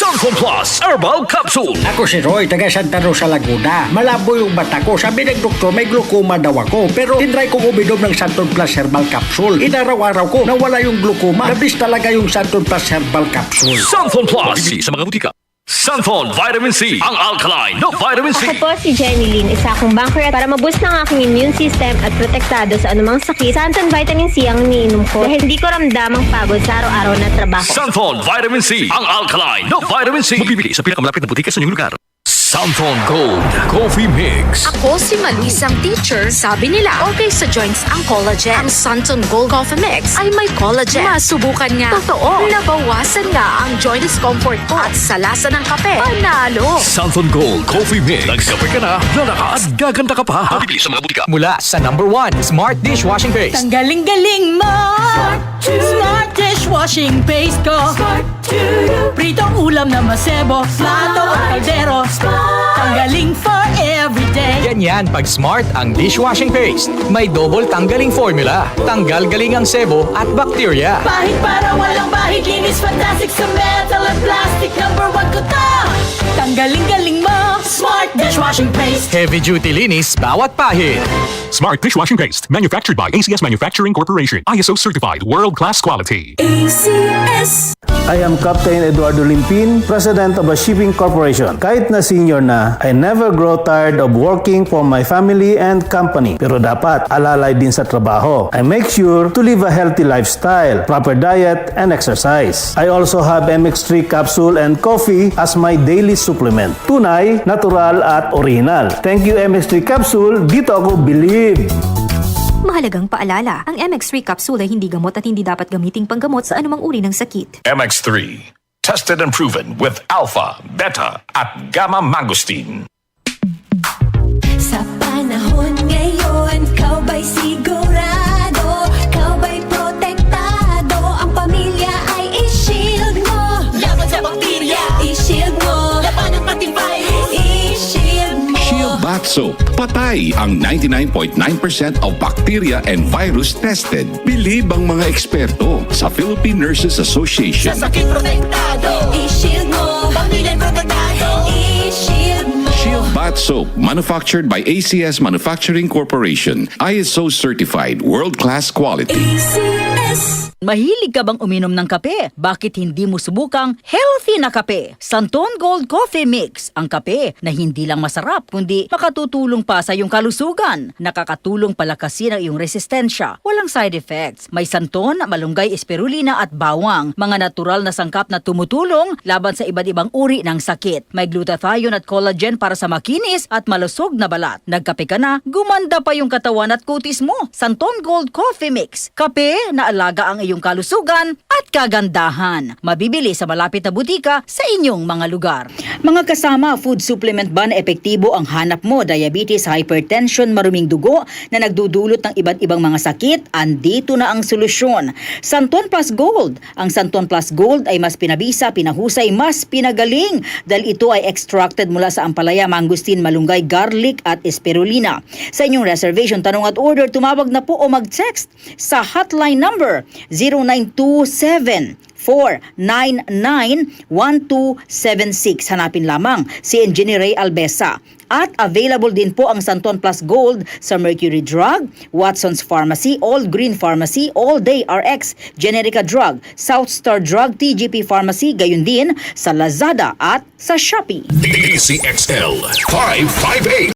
Santon Plus Herbal Capsule. Ako si Roy, taga Santa Rosa, Laguna. Malabo yung mata ko. Sabi ng doktor, may glaucoma daw ako. Pero tinry kong uminom ng Santon Plus Herbal Capsule. Inaraw-araw ko, nawala yung glaucoma. Nabis talaga yung Santon Plus Herbal Capsule. Santon Plus. Mabibili sa mga butika. Santon Vitamin C, ang alkaline no vitamin C. Ako po si Jenny Lynn, isa akong banker para maboost ng aking immune system at protektado sa anumang sakit. Santon Vitamin C ang iniinom ko dahil hindi ko ramdam ang pagod sa araw-araw na trabaho. Santon Vitamin C, ang alkaline no vitamin C. Mabibili sa pinakamalapit na butika sa inyong lugar. Santon Gold Coffee Mix. Ako si Malisang teacher. Sabi nila, okay sa joints ang collagen. Ang Santon Gold Coffee Mix ay may collagen. Masubukan nga. Totoo. Nabawasan nga ang joint discomfort ko. At sa lasa ng kape, panalo. Santon Gold Coffee Mix. Nagkape ka na, lalaka at gaganda ka pa. Mabibili sa mga butika. Mula sa #1 Smart Dishwashing Paste. Ang galing-galing mo! Smart dishwashing paste ko. Pritong ulam na masebo, plato o kaldero. Tanggaling for everyday. Ganyan pag Smart ang dishwashing paste. May double tanggaling formula. Tanggal galing ang sebo at bakterya. Bahid para walang bahid, linis fantastic sa metal at plastic. #1 ko to! Tanggaling-galing mo! Smart dishwashing paste. Heavy duty linis bawat pahid. Smart Dishwashing Paste, manufactured by ACS Manufacturing Corporation. ISO certified, world-class quality. ACS. I am Captain Eduardo Limpin, President of a shipping corporation. Kahit na senior na, I never grow tired of working for my family and company. Pero dapat alalay din sa trabaho. I make sure to live a healthy lifestyle, proper diet, and exercise. I also have MX3 capsule and coffee as my daily supplement. Tunay, natural, at original. Thank you MX3 capsule. Dito ako believe. Mahalagang paalala, ang MX3 capsule ay hindi gamot at hindi dapat gamiting panggamot sa anumang uri ng sakit. MX3. Tested and proven with alpha, beta, at gamma mangosteen. Sa panahon ngayon, kau ba'y sigurado? Kau ba'y protektado? Ang pamilya ay i-shield mo. Laban sa bakterya, i-shield mo. Laban ng pati virus, i-shield mo. Shield Bath Soap. Patay ang 99.9% of bacteria and virus tested. Bilib ang mga eksperto sa Philippine Nurses Association. Sa sakit protektado, i-shield mo. Pamilya protektado, i-shield mo. Shield Bath Soap, manufactured by ACS Manufacturing Corporation. ISO certified, world-class quality. ACS. Mahilig ka bang uminom ng kape? Bakit hindi mo subukang healthy na kape? Santon Gold Coffee Mix. Ang kape na hindi lang masarap kundi makatutulong pa sa iyong kalusugan. Nakakatulong palakasin ang iyong resistensya. Walang side effects. May santon, malunggay, spirulina at bawang. Mga natural na sangkap na tumutulong laban sa iba't ibang uri ng sakit. May glutathione at collagen para sa makinis at malusog na balat. Nagkape ka na, gumanda pa yung katawan at kutis mo. Santon Gold Coffee Mix. Kape na alaga ang iyong kalusugan at kagandahan. Mabibili sa malapit na butika sa inyong mga lugar. Mga kasama, food supplement ba na epektibo ang hanap mo? Diabetes, hypertension, maruming dugo na nagdudulot ng iba't ibang mga sakit? Andito na ang solusyon. Santon Plus Gold. Ang Santon Plus Gold ay mas pinabisa, pinahusay, mas pinagaling dahil ito ay extracted mula sa ampalaya, mangosteen, malunggay, garlic at spirulina. Sa inyong reservation, tanong at order, tumawag na po o mag-text sa hotline number 0927-499-1276. Hanapin lamang si Engineer Ray Albesa. At available din po ang Santon Plus Gold sa Mercury Drug, Watson's Pharmacy, All Green Pharmacy, All Day RX, Generica Drug, South Star Drug, TGP Pharmacy, gayon din sa Lazada at sa Shopee. DCXL 558.